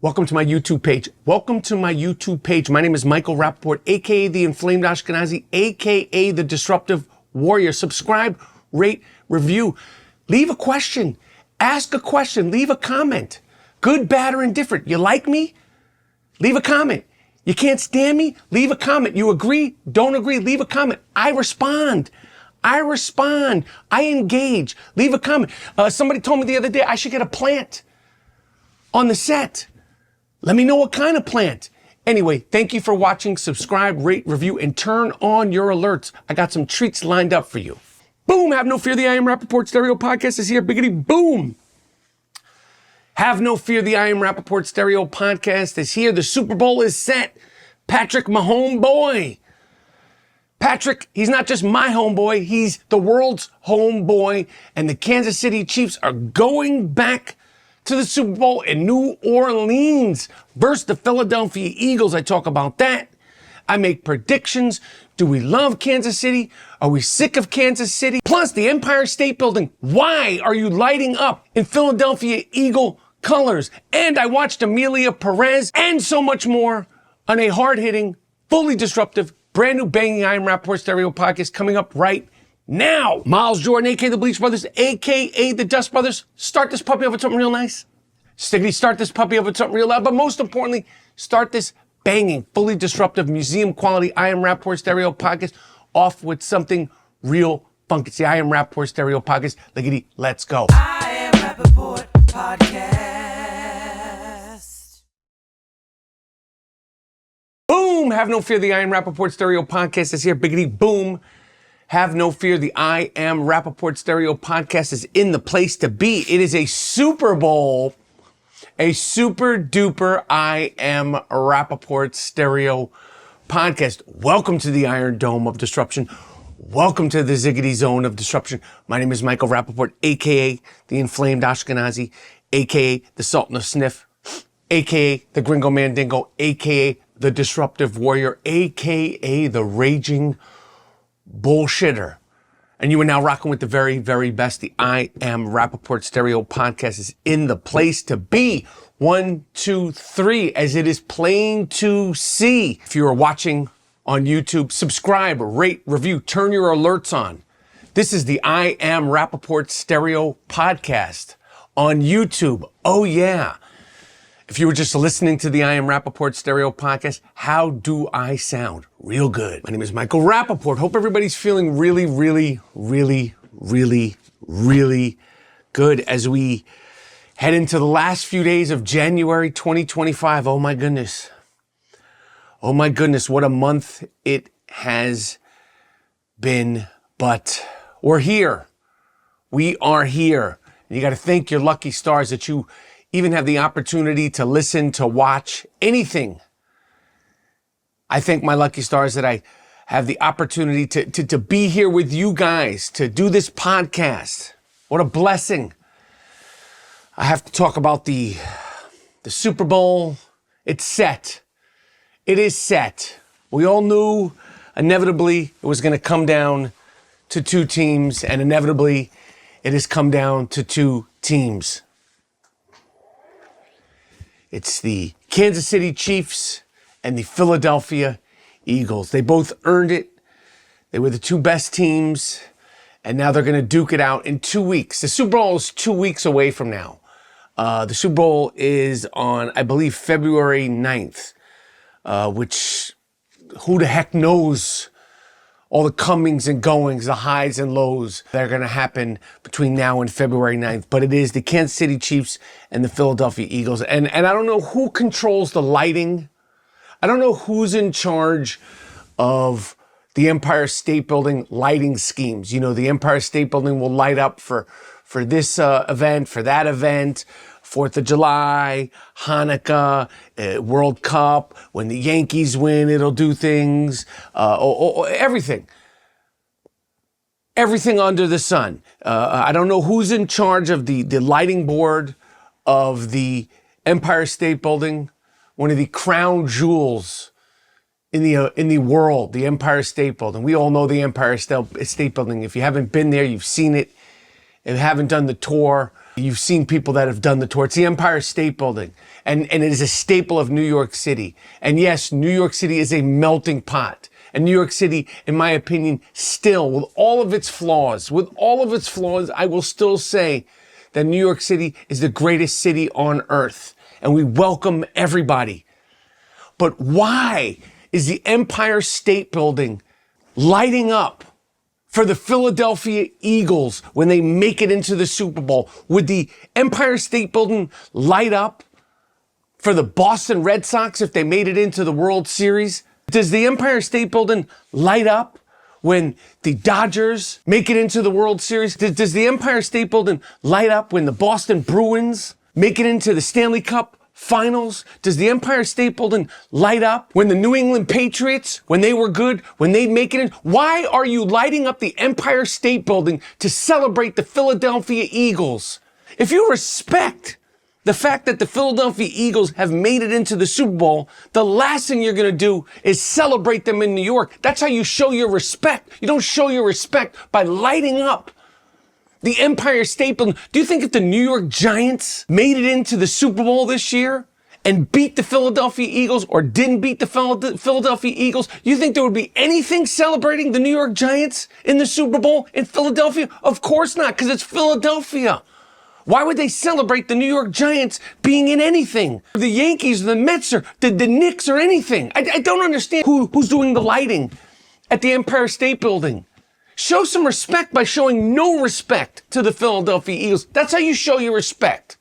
Welcome to my YouTube page. Welcome to my YouTube page. My name is Michael Rapaport, aka the Inflamed Ashkenazi, aka the Disruptive Warrior. Subscribe, rate, review. Leave a question. Ask a question. Leave a comment. Good, bad, or indifferent. You like me? Leave a comment. You can't stand me? Leave a comment. You agree? Don't agree? Leave a comment. I respond. I engage. Leave a comment. Somebody told me the other day I should get a plant on the set. Let me know what kind of plant. Anyway, thank you for watching. Subscribe, rate, review, and turn on your alerts. I got some treats lined up for you. Boom! Have no fear, the I Am Rapaport Stereo Podcast is here. Biggity boom! Have no fear, the I Am Rapaport Stereo Podcast is here. The Super Bowl is set. Patrick, my homeboy. Patrick, he's not just my homeboy, he's the world's homeboy. And the Kansas City Chiefs are going back to the Super Bowl in New Orleans versus the Philadelphia Eagles. I talk about that. I make predictions. Do we love Kansas City? Are we sick of Kansas City? Plus, the Empire State Building. Why are you lighting up in Philadelphia Eagle colors? And I watched Amelia Perez and so much more on a hard-hitting, fully disruptive, brand new banging I Am Rapaport Stereo Podcast coming up right now. Miles Jordan, a.k.a. the Bleach Brothers, a.k.a. the Dust Brothers. Start this puppy up with something real nice. Stiggity, start this puppy up with something real loud. But most importantly, start this banging, fully disruptive, museum quality I Am Rapaport Stereo Podcast off with something real funky. It's the I Am Rapaport Stereo Podcast. Liggity, let's go. I Am Rapaport Podcast. Boom! Have no fear, the I Am Rapaport Stereo Podcast is here. Biggity boom. Have no fear, the I Am Rapaport Stereo Podcast is in the place to be. It is a Super Bowl, a super duper I Am Rapaport Stereo Podcast. Welcome to the Iron Dome of Disruption. Welcome to the Ziggity Zone of Disruption. My name is Michael Rapaport, a.k.a. the Inflamed Ashkenazi, a.k.a. the Sultan of Sniff, a.k.a. the Gringo Mandingo, a.k.a. the Disruptive Warrior, a.k.a. the Raging Bullshitter. And you are now rocking with the very, very best. The I Am Rapaport Stereo Podcast is in the place to be. 1, 2, 3, as it is plain to see. If you are watching on YouTube, subscribe, rate, review, turn your alerts on. This is the I Am Rapaport Stereo Podcast on YouTube. Oh yeah. If you were just listening to the I Am Rapaport Stereo Podcast, how do I sound? Real good. My name is Michael Rapaport. Hope everybody's feeling really, really, really, really, really good as we head into the last few days of January 2025. Oh my goodness. Oh my goodness, what a month it has been. But we're here. We are here. And you got to thank your lucky stars that you even have the opportunity to listen, to watch anything. I thank my lucky stars that I have the opportunity to be here with you guys, to do this podcast. What a blessing. I have to talk about the Super Bowl. It's set. It is set. We all knew inevitably it was going to come down to two teams, and inevitably it has come down to two teams. It's the Kansas City Chiefs and the Philadelphia Eagles. They both earned it. They were the two best teams, and now they're going to duke it out in 2 weeks. The Super Bowl is 2 weeks away from now. The Super Bowl is on, I believe, February 9th, which who the heck knows all the comings and goings, the highs and lows that are going to happen between now and February 9th. But it is the Kansas City Chiefs and the Philadelphia Eagles. And I don't know who controls the lighting. I don't know who's in charge of the Empire State Building lighting schemes. You know, the Empire State Building will light up for this event, for that event, 4th of July, Hanukkah, World Cup. When the Yankees win, it'll do things. Everything. Everything under the sun. I don't know who's in charge of the lighting board of the Empire State Building, one of the crown jewels in the world, the Empire State Building. We all know the Empire State Building. If you haven't been there, you've seen it. If you haven't done the tour, You've seen people that have done the tour. It's the Empire State Building, and it is a staple of New York City. And yes, New York City is a melting pot. And New York City, in my opinion, still, with all of its flaws, I will still say that New York City is the greatest city on earth. And we welcome everybody. But why is the Empire State Building lighting up for the Philadelphia Eagles when they make it into the Super Bowl? Would the Empire State Building light up for the Boston Red Sox if they made it into the World Series? Does the Empire State Building light up when the Dodgers make it into the World Series? Does the Empire State Building light up when the Boston Bruins make it into the Stanley Cup Finals? Does the Empire State Building light up when the New England Patriots, when they were good, when they make it in? Why are you lighting up the Empire State Building to celebrate the Philadelphia Eagles? If you respect the fact that the Philadelphia Eagles have made it into the Super Bowl, the last thing you're going to do is celebrate them in New York. That's how you show your respect. You don't show your respect by lighting up the Empire State Building. Do you think if the New York Giants made it into the Super Bowl this year and beat the Philadelphia Eagles or didn't beat the Philadelphia Eagles, you think there would be anything celebrating the New York Giants in the Super Bowl in Philadelphia? Of course not, because it's Philadelphia. Why would they celebrate the New York Giants being in anything? The Yankees, the Mets, or the Knicks, or anything. I don't understand who's doing the lighting at the Empire State Building. Show some respect by showing no respect to the Philadelphia Eagles. That's how you show your respect.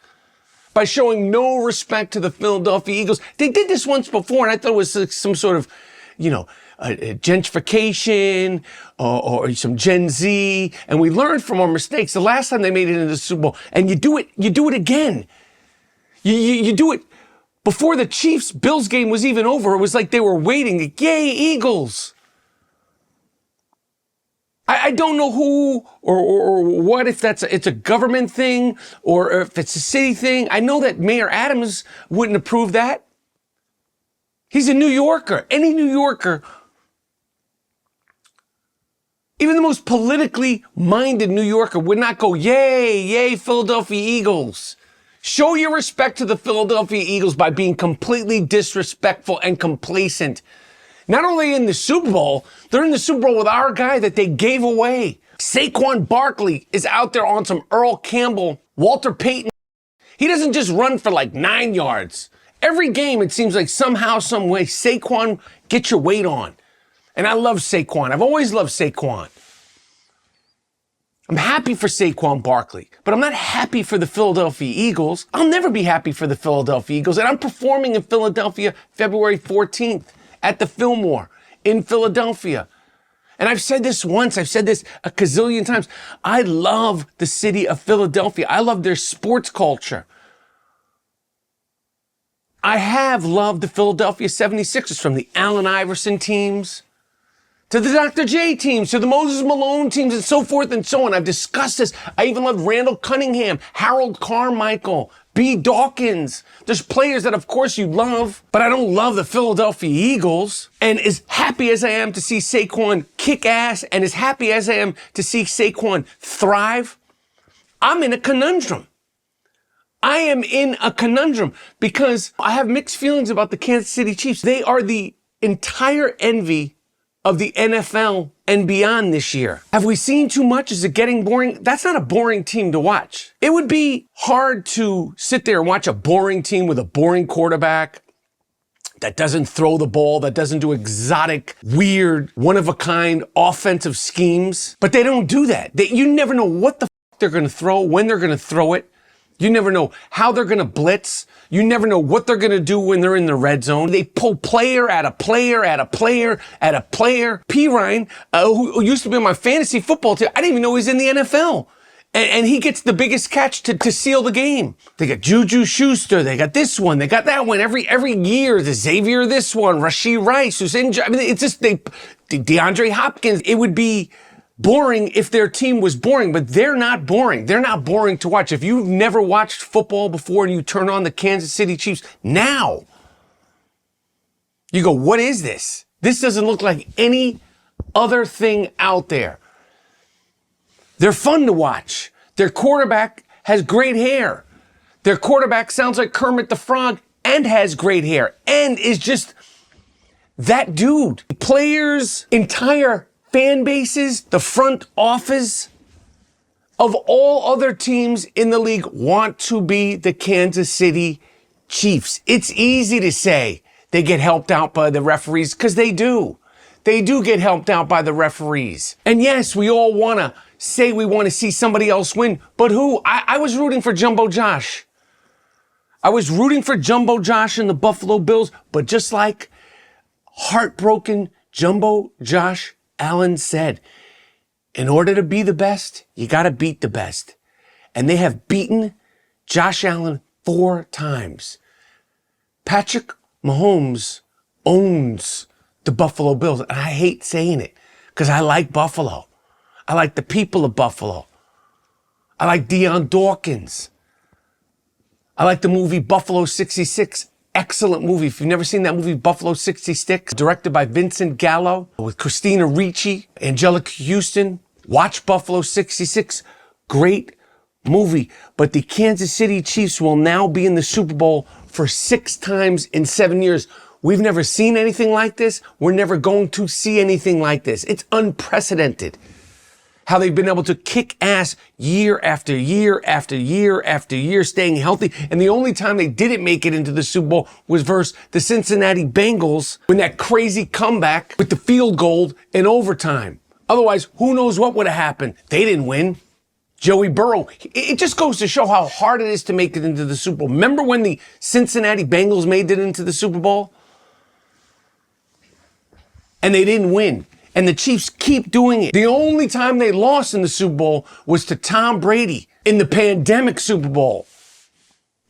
By showing no respect to the Philadelphia Eagles. They did this once before, and I thought it was some sort of, gentrification or some Gen Z, and we learned from our mistakes the last time they made it into the Super Bowl. And you do it again. You do it before the Chiefs-Bills game was even over. It was like they were waiting. Yay, Eagles! I don't know who or what, if it's a government thing or if it's a city thing. I know that Mayor Adams wouldn't approve that. He's a New Yorker. Any New Yorker, even the most politically minded New Yorker, would not go, yay, Philadelphia Eagles. Show your respect to the Philadelphia Eagles by being completely disrespectful and complacent. Not only in the Super Bowl, they're in the Super Bowl with our guy that they gave away. Saquon Barkley is out there on some Earl Campbell, Walter Payton. He doesn't just run for like 9 yards. Every game, it seems like somehow, some way, Saquon, get your weight on. And I love Saquon. I've always loved Saquon. I'm happy for Saquon Barkley, but I'm not happy for the Philadelphia Eagles. I'll never be happy for the Philadelphia Eagles. And I'm performing in Philadelphia February 14th at the Fillmore in Philadelphia. And I've said this once, I've said this a gazillion times. I love the city of Philadelphia. I love their sports culture. I have loved the Philadelphia 76ers, from the Allen Iverson teams to the Dr. J teams, to the Moses Malone teams, and so forth and so on. I've discussed this. I even loved Randall Cunningham, Harold Carmichael, B. Dawkins. There's players that, of course, you love, but I don't love the Philadelphia Eagles. And as happy as I am to see Saquon kick ass, and as happy as I am to see Saquon thrive, I'm in a conundrum. I am in a conundrum because I have mixed feelings about the Kansas City Chiefs. They are the entire envy of the NFL and beyond this year. Have we seen too much? Is it getting boring? That's not a boring team to watch. It would be hard to sit there and watch a boring team with a boring quarterback that doesn't throw the ball, that doesn't do exotic, weird, one-of-a-kind offensive schemes. But they don't do that. You never know what the f they're going to throw, when they're going to throw it. You never know how they're going to blitz. You never know what they're going to do when they're in the red zone. They pull player at a player at a player at a player. P. Ryan, who used to be on my fantasy football team, I didn't even know he's in the NFL. And he gets the biggest catch to seal the game. They got Juju Schuster. They got this one. They got that one. Every year, the Xavier this one. Rashee Rice, who's injured. I mean, it's just DeAndre Hopkins. It would be boring if their team was boring, but they're not boring. They're not boring to watch. If you've never watched football before and you turn on the Kansas City Chiefs now, you go, what is this? This doesn't look like any other thing out there. They're fun to watch. Their quarterback has great hair. Their quarterback sounds like Kermit the Frog and has great hair and is just that dude. Players, entire fan bases, the front office of all other teams in the league want to be the Kansas City Chiefs. It's easy to say they get helped out by the referees because they do. They do get helped out by the referees. And yes, we all want to say we want to see somebody else win, but who? I was rooting for Jumbo Josh. I was rooting for Jumbo Josh and the Buffalo Bills, but just like heartbroken Jumbo Josh Allen said, in order to be the best, you got to beat the best. And they have beaten Josh Allen 4 times. Patrick Mahomes owns the Buffalo Bills. And I hate saying it because I like Buffalo. I like the people of Buffalo. I like Deion Dawkins. I like the movie Buffalo 66. Excellent movie. If you've never seen that movie, Buffalo 66, directed by Vincent Gallo with Christina Ricci, Angelica Houston. Watch Buffalo 66. Great movie. But the Kansas City Chiefs will now be in the Super Bowl for 6 times in 7 years. We've never seen anything like this. We're never going to see anything like this. It's unprecedented how they've been able to kick ass year after year after year after year, staying healthy. And the only time they didn't make it into the Super Bowl was versus the Cincinnati Bengals when that crazy comeback with the field goal in overtime. Otherwise, who knows what would have happened? They didn't win. Joey Burrow. It just goes to show how hard it is to make it into the Super Bowl. Remember when the Cincinnati Bengals made it into the Super Bowl? And they didn't win. And the Chiefs keep doing it. The only time they lost in the Super Bowl was to Tom Brady in the pandemic Super Bowl,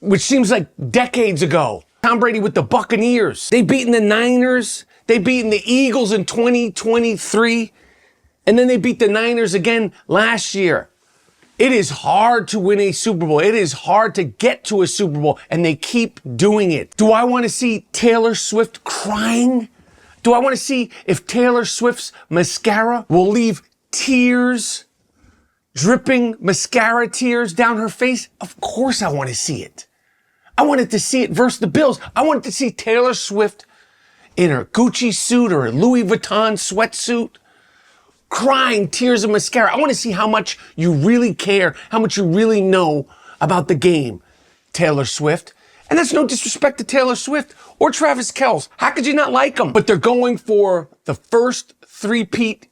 which seems like decades ago. Tom Brady with the Buccaneers. They've beaten the Niners. They've beaten the Eagles in 2023. And then they beat the Niners again last year. It is hard to win a Super Bowl. It is hard to get to a Super Bowl, and they keep doing it. Do I want to see Taylor Swift crying? Do I want to see if Taylor Swift's mascara will leave tears, dripping mascara tears down her face? Of course I want to see it. I wanted to see it versus the Bills. I wanted to see Taylor Swift in her Gucci suit or her Louis Vuitton sweatsuit, crying tears of mascara. I want to see how much you really care, how much you really know about the game, Taylor Swift. And that's no disrespect to Taylor Swift or Travis Kelce. How could you not like them? But they're going for the first three-peat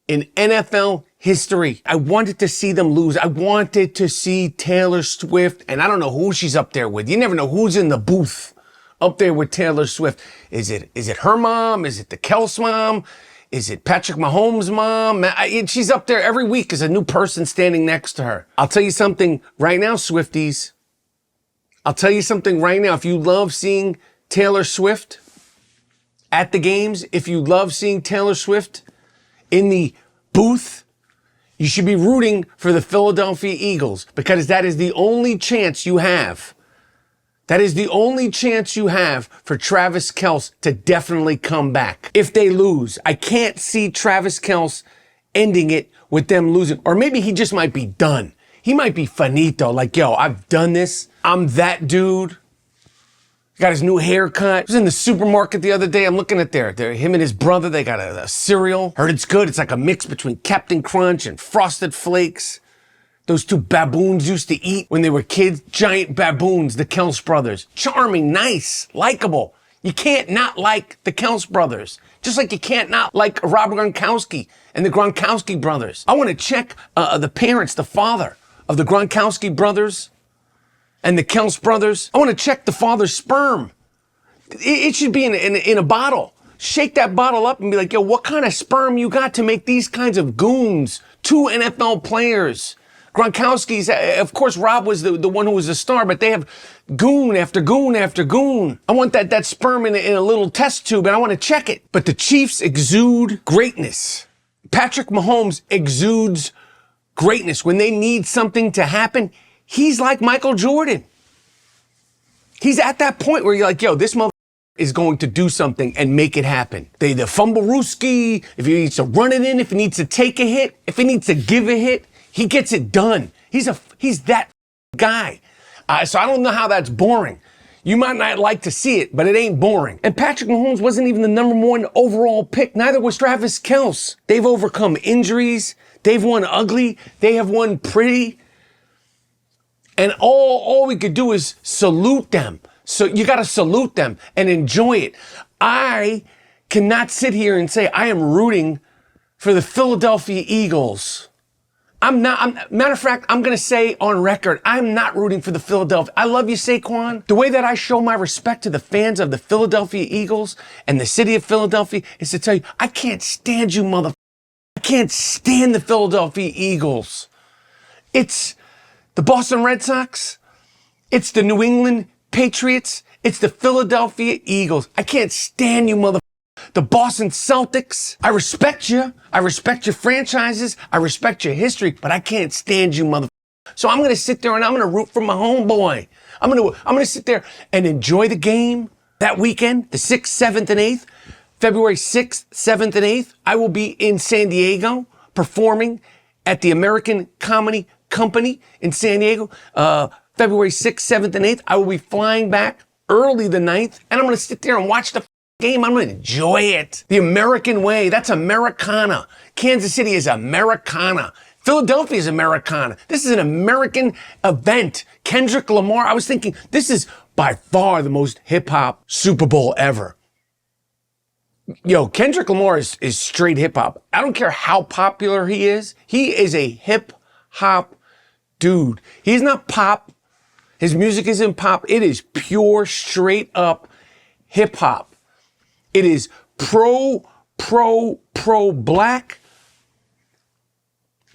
in NFL history. I wanted to see them lose. I wanted to see Taylor Swift, and I don't know who she's up there with. You never know who's in the booth up there with Taylor Swift. Is it her mom? Is it the Kelce mom? Is it Patrick Mahomes' mom? She's up there every week. There's a new person standing next to her. I'll tell you something right now, Swifties. I'll tell you something right now. If you love seeing Taylor Swift at the games, if you love seeing Taylor Swift in the booth, you should be rooting for the Philadelphia Eagles because that is the only chance you have. That is the only chance you have for Travis Kelce to definitely come back. If they lose, I can't see Travis Kelce ending it with them losing. Or maybe he just might be done. He might be finito, like, yo, I've done this. I'm that dude. Got his new haircut. I was in the supermarket the other day. I'm looking at him and his brother. They got a cereal. Heard it's good. It's like a mix between Captain Crunch and Frosted Flakes. Those 2 baboons used to eat when they were kids. Giant baboons, the Kelce brothers. Charming, nice, likable. You can't not like the Kelce brothers. Just like you can't not like Rob Gronkowski and the Gronkowski brothers. I want to check the parents, the father of the Gronkowski brothers and the Kelce brothers. I want to check the father's sperm. It should be in a bottle. Shake that bottle up and be like, yo, what kind of sperm you got to make these kinds of goons? 2 NFL players. Gronkowski's, of course, Rob was the one who was the star, but they have goon after goon after goon. I want that sperm in a little test tube, and I want to check it. But the Chiefs exude greatness. Patrick Mahomes exudes greatness. When they need something to happen, he's like Michael Jordan. He's at that point where you're like, yo, this motherfucker is going to do something and make it happen. The fumblerooski, if he needs to run it in, if he needs to take a hit, if he needs to give a hit, he gets it done. He's that guy. So I don't know how that's boring. You might not like to see it, but it ain't boring. And Patrick Mahomes wasn't even the #1 overall pick. Neither was Travis Kelce. They've overcome injuries. They've won ugly. They have won pretty. And all we could do is salute them. So you got to salute them and enjoy it. I cannot sit here and say I am rooting for the Philadelphia Eagles. Matter of fact, I'm going to say on record, I'm not rooting for the Philadelphia. I love you, Saquon. The way that I show my respect to the fans of the Philadelphia Eagles and the city of Philadelphia is to tell you, I can't stand you, motherfucker. I can't stand the Philadelphia Eagles. It's the Boston Red Sox. It's the New England Patriots. It's the Philadelphia Eagles. I can't stand you, motherfucker. The Boston Celtics. I respect you. I respect your franchises. I respect your history, but I can't stand you, motherfucker. So I'm going to sit there and I'm going to root for my homeboy. I'm going to sit there and enjoy the game that weekend, the 6th, 7th, and 8th. February 6th, 7th, and 8th, I will be in San Diego performing at the American Comedy Company in San Diego. February 6th, 7th, and 8th, I will be flying back early the 9th, and I'm going to sit there and watch the game. I'm going to enjoy it. The American way. That's Americana. Kansas City is Americana. Philadelphia is Americana. This is an American event. Kendrick Lamar. I was thinking, this is by far the most hip-hop Super Bowl ever. Yo, Kendrick Lamar is straight hip-hop. I don't care how popular he is. He is a hip-hop dude. He's not pop. His music isn't pop. It is pure, straight-up hip-hop. It is pro-black,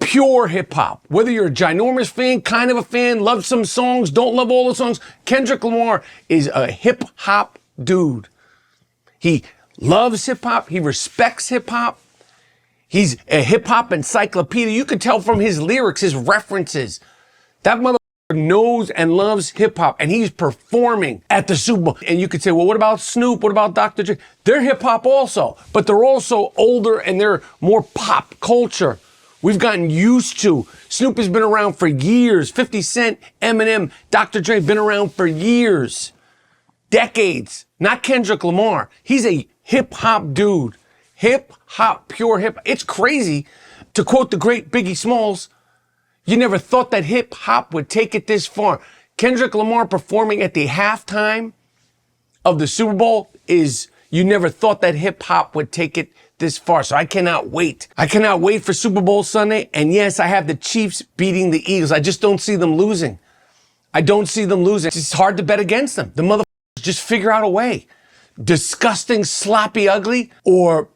pure hip-hop. Whether you're a ginormous fan, kind of a fan, love some songs, don't love all the songs, Kendrick Lamar is a hip-hop dude. He loves hip-hop. He respects hip-hop. He's a hip-hop encyclopedia. You can tell from his lyrics, his references. That motherfucker knows and loves hip-hop, and he's performing at the Super Bowl. And you could say, well, what about Snoop? What about Dr. Dre? They're hip-hop also, but they're also older and they're more pop culture. We've gotten used to. Snoop has been around for years. 50 Cent, Eminem, Dr. Dre been around for years. Decades. Not Kendrick Lamar. He's a hip-hop dude. Hip-hop, pure hip. It's crazy. To quote the great Biggie Smalls, you never thought that hip-hop would take it this far. Kendrick Lamar performing at the halftime of the Super Bowl is, you never thought that hip-hop would take it this far. So I cannot wait. I cannot wait for Super Bowl Sunday. And yes, I have the Chiefs beating the Eagles. I just don't see them losing. I don't see them losing. It's hard to bet against them. The motherfuckers just figure out a way. Disgusting, sloppy, ugly, or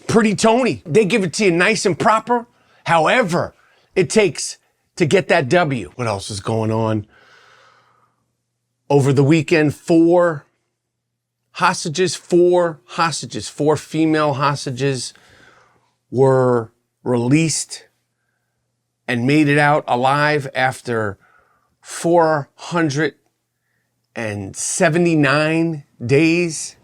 pretty Tony. They give it to you nice and proper. However it takes to get that W. What else is going on? Over the weekend, four female hostages were released and made it out alive after 479 days.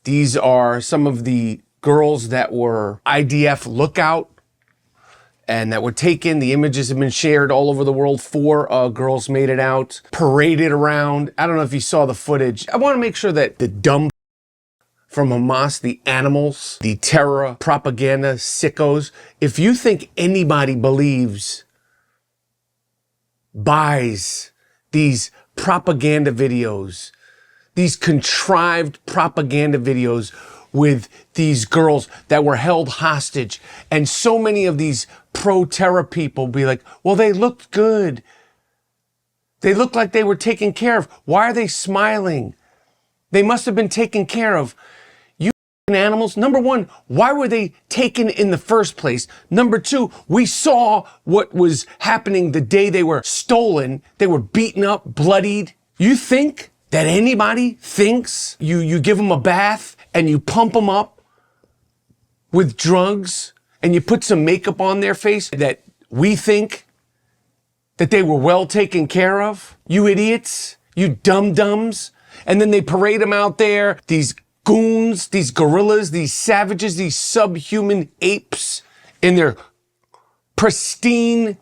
These are some of the girls that were IDF lookout and that were taken. The images have been shared all over the world. 4 girls made it out, paraded around. I don't know if you saw the footage. I want to make sure that the dumb from Hamas, the animals, the terror propaganda sickos, if you think anybody buys these propaganda videos, these contrived propaganda videos with these girls that were held hostage, and so many of these pro-terror people be like, well, they looked good. They looked like they were taken care of. Why are they smiling? They must have been taken care of. You animals, number one, why were they taken in the first place? Number two, we saw what was happening the day they were stolen. They were beaten up, bloodied. You think that anybody thinks you give them a bath and you pump them up with drugs and you put some makeup on their face, that we think that they were well taken care of? You idiots, you dum-dums. And then they parade them out there, these goons, these gorillas, these savages, these subhuman apes in their pristine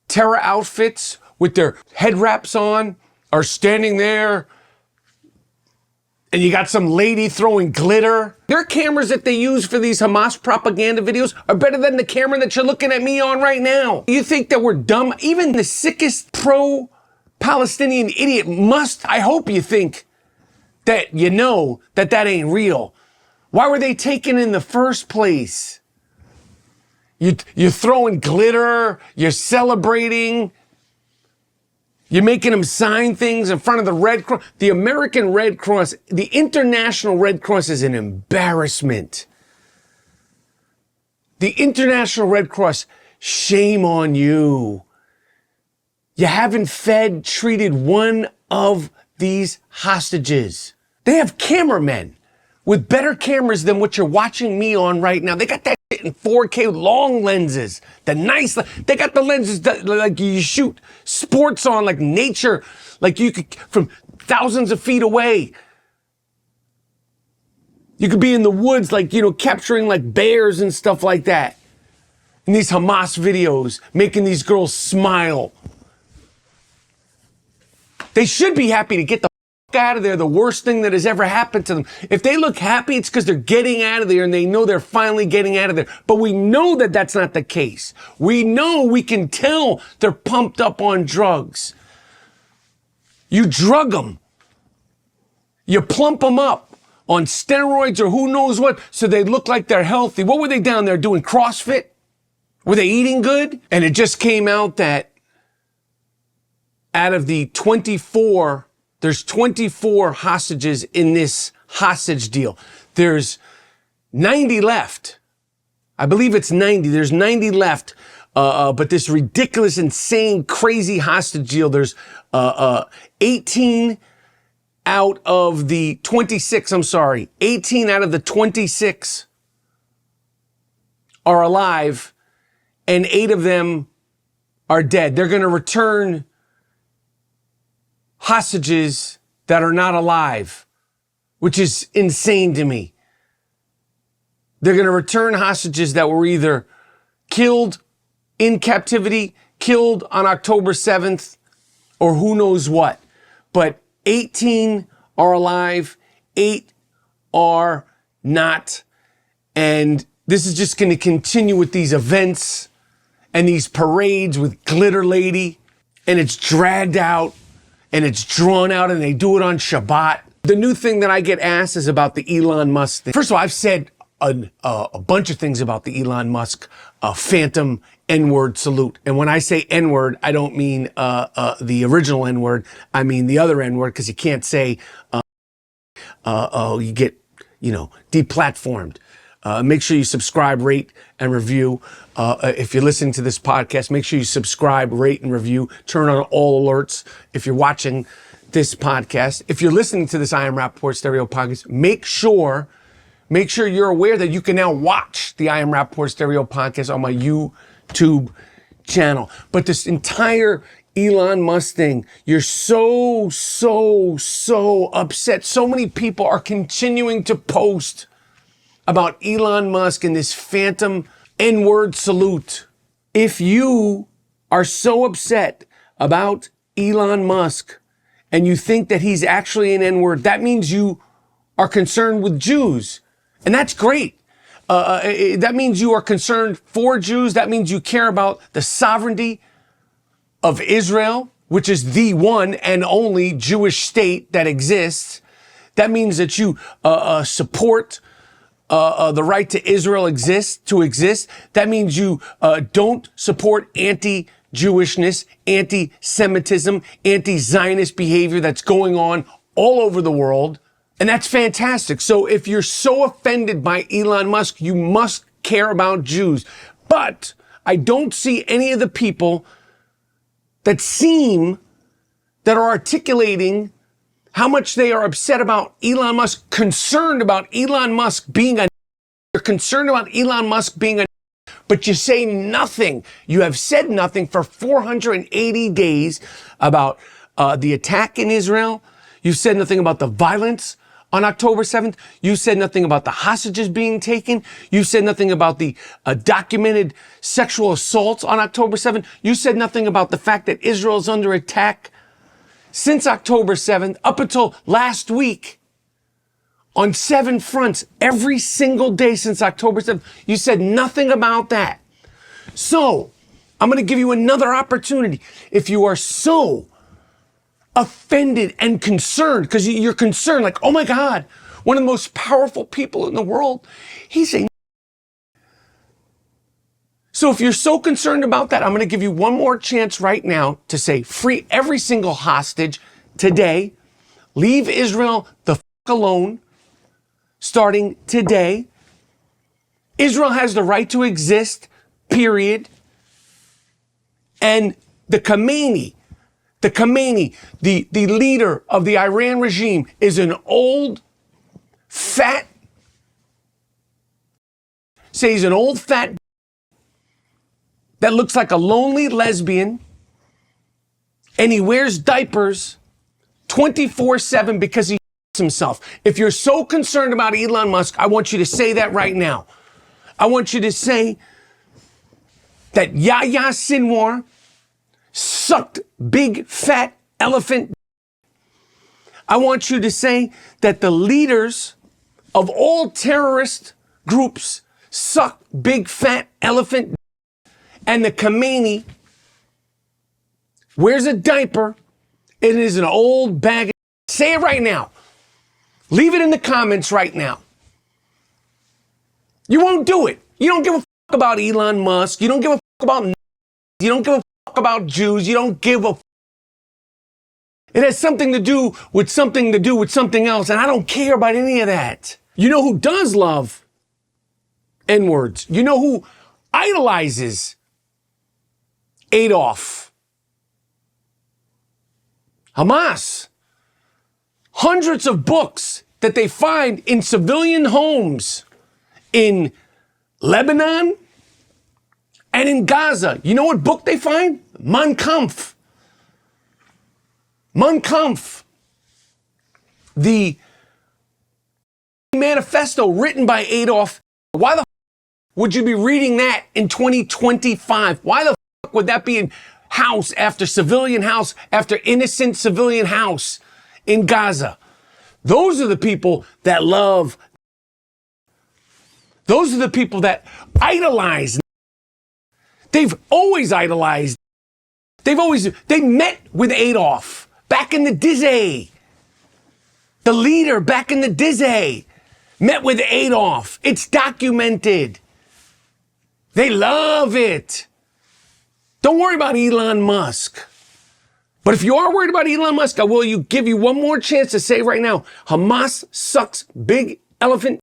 terror outfits with their head wraps on are standing there, and you got some lady throwing glitter. Their cameras that they use for these Hamas propaganda videos are better than the camera that you're looking at me on right now. You think that we're dumb? Even the sickest pro-Palestinian idiot must, I hope you think that you know that that ain't real. Why were they taken in the first place? You're throwing glitter, you're celebrating, you're making them sign things in front of the Red Cross. The American Red Cross, the International Red Cross is an embarrassment. The International Red Cross, shame on you. You haven't treated one of these hostages. They have cameramen with better cameras than what you're watching me on right now. They got that shit in 4K long lenses. They got the lenses that like you shoot sports on, like nature, like you could from thousands of feet away. You could be in the woods, like, you know, capturing like bears and stuff like that. In these Hamas videos, making these girls smile. They should be happy to get the out of there, the worst thing that has ever happened to them. If they look happy, it's because they're getting out of there and they know they're finally getting out of there. But we know that that's not the case. We know, we can tell they're pumped up on drugs. You drug them. You plump them up on steroids or who knows what, so they look like they're healthy. What were they down there doing? CrossFit? Were they eating good? And it just came out that out of the 24, there's 24 hostages in this hostage deal. There's 90 left. I believe it's 90. There's 90 left. But this ridiculous, insane, crazy hostage deal, there's 18 out of the 26, 18 out of the 26 are alive, and 8 of them are dead. They're going to return hostages that are not alive, which is insane to me. They're going to return hostages that were either killed in captivity, killed on October 7th, or who knows what. But 18 are alive, 8 are not. And this is just going to continue with these events and these parades with Glitter Lady. And it's dragged out and it's drawn out, and they do it on Shabbat. The new thing that I get asked is about the Elon Musk thing. First of all, I've said a bunch of things about the Elon Musk Phantom N-word salute. And when I say N-word, I don't mean the original N-word. I mean the other N-word, because you can't say, you get, deplatformed. Make sure you subscribe, rate, and review. If you're listening to this podcast, make sure you subscribe, rate, and review. Turn on all alerts if you're watching this podcast. If you're listening to this I Am Rapaport Stereo podcast, make sure you're aware that you can now watch the I Am Rapaport Stereo podcast on my YouTube channel. But this entire Elon Musk thing, you're so upset. So many people are continuing to post about Elon Musk and this phantom N-word salute. If you are so upset about Elon Musk and you think that he's actually an N-word, that means you are concerned with Jews. And that's great. That means you are concerned for Jews. That means you care about the sovereignty of Israel, which is the one and only Jewish state that exists. That means that you support the right to Israel to exist. That means you don't support anti-Jewishness, anti-Semitism, anti-Zionist behavior that's going on all over the world. And that's fantastic. So if you're so offended by Elon Musk, you must care about Jews. But I don't see any of the people that are articulating how much they are upset about Elon Musk, concerned about Elon Musk being a, you're concerned about Elon Musk being a, but you say nothing. You have said nothing for 480 days about the attack in Israel. You've said nothing about the violence on October 7th. You said nothing about the hostages being taken. You said nothing about the documented sexual assaults on October 7th. You said nothing about the fact that Israel is under attack since October 7th up until last week on 7 fronts, every single day since October 7th. You said nothing about that. So I'm going to give you another opportunity. If you are so offended and concerned, because you're concerned, like, oh my God, one of the most powerful people in the world, he's a... So if you're so concerned about that, I'm going to give you one more chance right now to say, free every single hostage today. Leave Israel the f*** alone, starting today. Israel has the right to exist, period. And the Khamenei, the leader of the Iran regime, is an old, fat, say he's an old, fat that looks like a lonely lesbian, and he wears diapers 24/7 because he himself. If you're so concerned about Elon Musk, I want you to say that right now. I want you to say that Yahya Sinwar sucked big fat elephant. I want you to say that the leaders of all terrorist groups suck big fat elephant, and the Khamenei wears a diaper. It is an old bag. Say it right now. Leave it in the comments right now. You won't do it. You don't give a fuck about Elon Musk. You don't give a fuck about... You don't give a fuck about Jews. You don't give a fuck. It has something to do with something else, and I don't care about any of that. You know who does love N-words? You know who idolizes Adolf? Hamas. Hundreds of books that they find in civilian homes in Lebanon and in Gaza. You know what book they find? Mein Kampf. Mein Kampf. The manifesto written by Adolf. Why the would you be reading that in 2025? Why the would that be in house after civilian house after innocent civilian house in Gaza? Those are the people that love. Those are the people that idolize. They've always idolized. They met with Adolf back in the Dizzy. The leader back in the Dizzy met with Adolf. It's documented. They love it. Don't worry about Elon Musk. But if you are worried about Elon Musk, I will give you one more chance to say right now, Hamas sucks big elephant,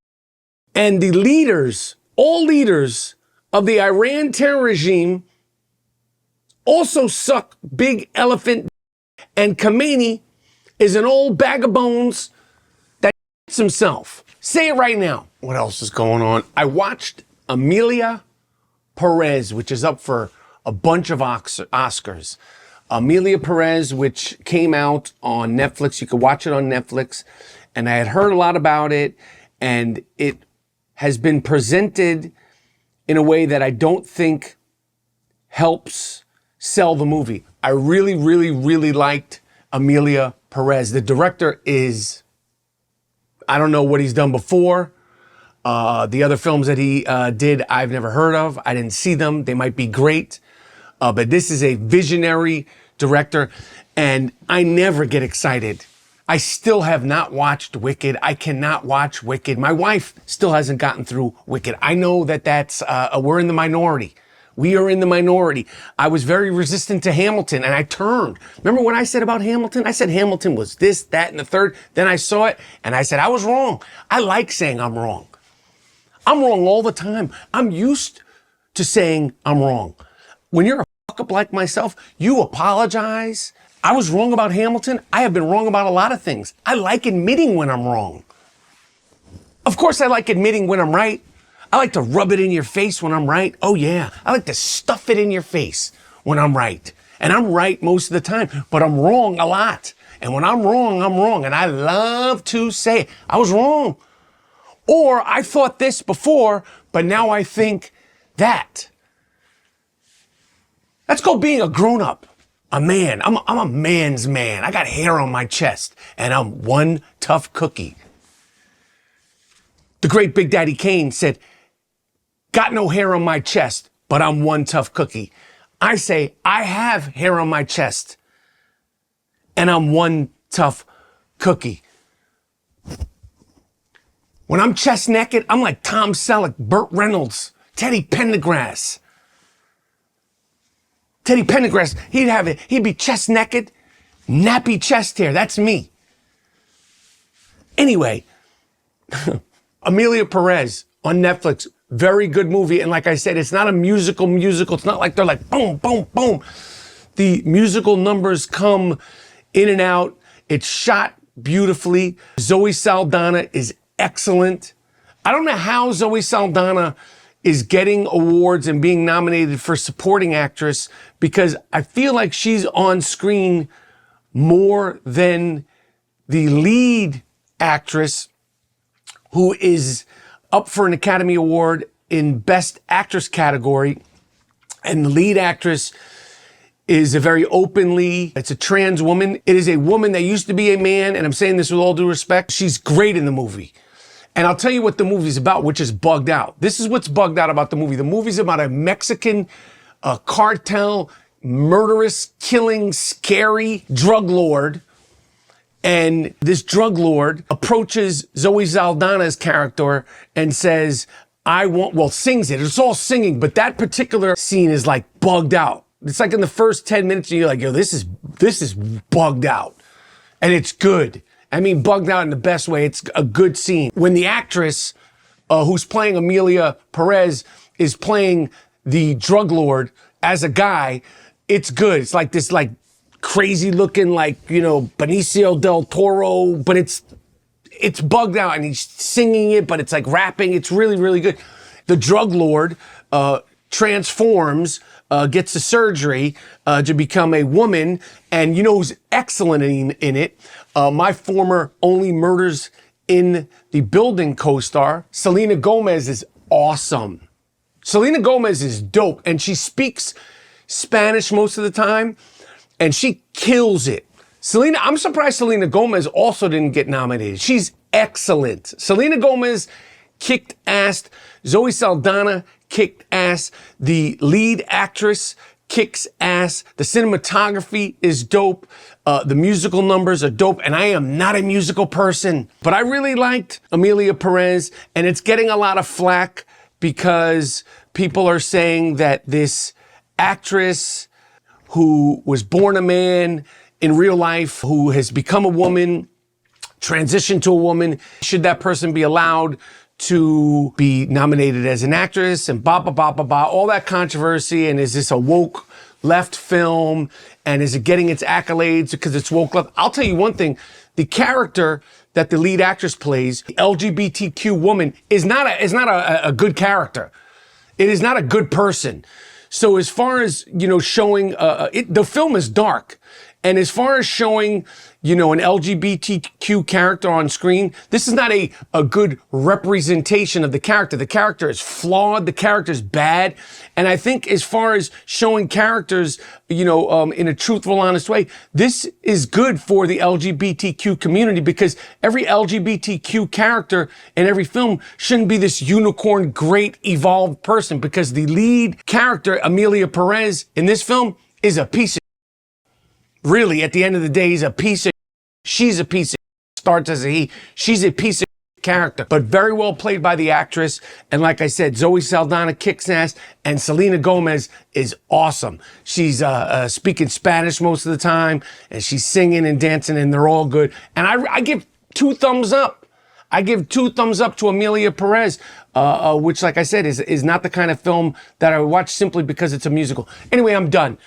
and the leaders, all leaders of the Iran terror regime also suck big elephant, and Khamenei is an old bag of bones that himself. Say it right now. What else is going on? I watched Amelia Perez, which is up for a bunch of Oscars. Amelia Perez, which came out on Netflix. You could watch it on Netflix. And I had heard a lot about it, and it has been presented in a way that I don't think helps sell the movie. I really, really, really liked Amelia Perez. The director is, I don't know what he's done before. The other films that he did, I've never heard of. I didn't see them. They might be great. But this is a visionary director, and I never get excited. I still have not watched Wicked. I cannot watch Wicked. My wife still hasn't gotten through Wicked. I know that's, we're in the minority. We are in the minority. I was very resistant to Hamilton, and I turned. Remember what I said about Hamilton? I said Hamilton was this, that, and the third. Then I saw it, and I said I was wrong. I like saying I'm wrong. I'm wrong all the time. I'm used to saying I'm wrong. When you're a fuck up like myself, you apologize. I was wrong about Hamilton. I have been wrong about a lot of things. I like admitting when I'm wrong. Of course, I like admitting when I'm right. I like to rub it in your face when I'm right. Oh yeah. I like to stuff it in your face when I'm right. And I'm right most of the time, but I'm wrong a lot. And when I'm wrong, I'm wrong. And I love to say, I was wrong. Or I thought this before, but now I think that. That's called being a grown-up, a man. I'm a man's man. I got hair on my chest, and I'm one tough cookie. The great Big Daddy Kane said, got no hair on my chest, but I'm one tough cookie. I say, I have hair on my chest, and I'm one tough cookie. When I'm chest naked, I'm like Tom Selleck, Burt Reynolds, Teddy Pendergrass. Teddy Pendergrass, he'd be chest naked, nappy chest hair. That's me. Anyway, Amelia Perez on Netflix, very good movie. And like I said, it's not a musical. It's not like they're like boom, boom, boom. The musical numbers come in and out. It's shot beautifully. Zoe Saldana is excellent. I don't know how Zoe Saldana is getting awards and being nominated for supporting actress, because I feel like she's on screen more than the lead actress, who is up for an Academy Award in Best Actress category. And the lead actress is it's a trans woman. It is a woman that used to be a man, and I'm saying this with all due respect. She's great in the movie. And I'll tell you what the movie's about, which is bugged out. This is what's bugged out about the movie. The movie's about a Mexican cartel, murderous, killing, scary drug lord. And this drug lord approaches Zoe Saldana's character and says, sings it. It's all singing, but that particular scene is like bugged out. It's like in the first 10 minutes, you're like, yo, this is bugged out. And it's good. I mean, bugged out in the best way. It's a good scene. When the actress who's playing Amelia Perez is playing the drug lord as a guy, it's good. It's like this crazy looking Benicio del Toro, but it's bugged out, and he's singing it, but it's like rapping. It's really, really good. The drug lord transforms, gets a surgery to become a woman, and you know who's excellent in it? My former Only Murders in the Building co-star, Selena Gomez, is awesome. Selena Gomez is dope, and she speaks Spanish most of the time, and she kills it. I'm surprised Selena Gomez also didn't get nominated. She's excellent. Selena Gomez kicked ass. Zoe Saldana kicked ass. The lead actress kicks ass. The cinematography is dope. The musical numbers are dope. And I am not a musical person, but I really liked Amelia Perez, and it's getting a lot of flack because people are saying that this actress who was born a man in real life, who has become a woman, transitioned to a woman, should that person be allowed to be nominated as an actress, and all that controversy, and is this a woke left film, and is it getting its accolades because it's woke left? I'll tell you one thing, the character that the lead actress plays, the LGBTQ woman, is not a good character. It is not a good person. So as far as, showing, the film is dark. And as far as showing, an LGBTQ character on screen, this is not a good representation of the character. The character is flawed. The character is bad. And I think as far as showing characters, in a truthful, honest way, this is good for the LGBTQ community, because every LGBTQ character in every film shouldn't be this unicorn, great, evolved person, because the lead character, Amelia Perez, in this film is a piece of really, at the end of the day, he's a piece of she's a piece of starts as a he. She's a piece of character, but very well played by the actress. And like I said, Zoe Saldana kicks ass, and Selena Gomez is awesome. She's speaking Spanish most of the time, and she's singing and dancing, and they're all good. And I give 2 thumbs up. I give 2 thumbs up to Amelia Perez, which, like I said, is not the kind of film that I would watch simply because it's a musical. Anyway, I'm done.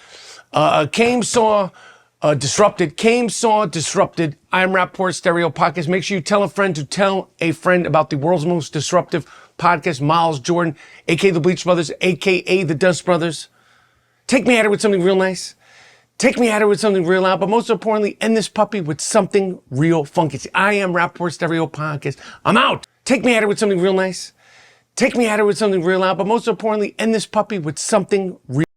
Came, saw Disrupted. Came, saw Disrupted. I am Rapaport Stereo Podcast. Make sure you tell a friend to tell a friend about the world's most disruptive podcast, Miles Jordan, a.k.a. the Bleach Brothers, a.k.a. the Dust Brothers. Take me at it with something real nice. Take me at it with something real loud, but most importantly, end this puppy with something real funky. It's the I Am Rapaport Stereo Podcast. I'm out. Take me at it with something real nice. Take me at it with something real loud, but most importantly, end this puppy with something real.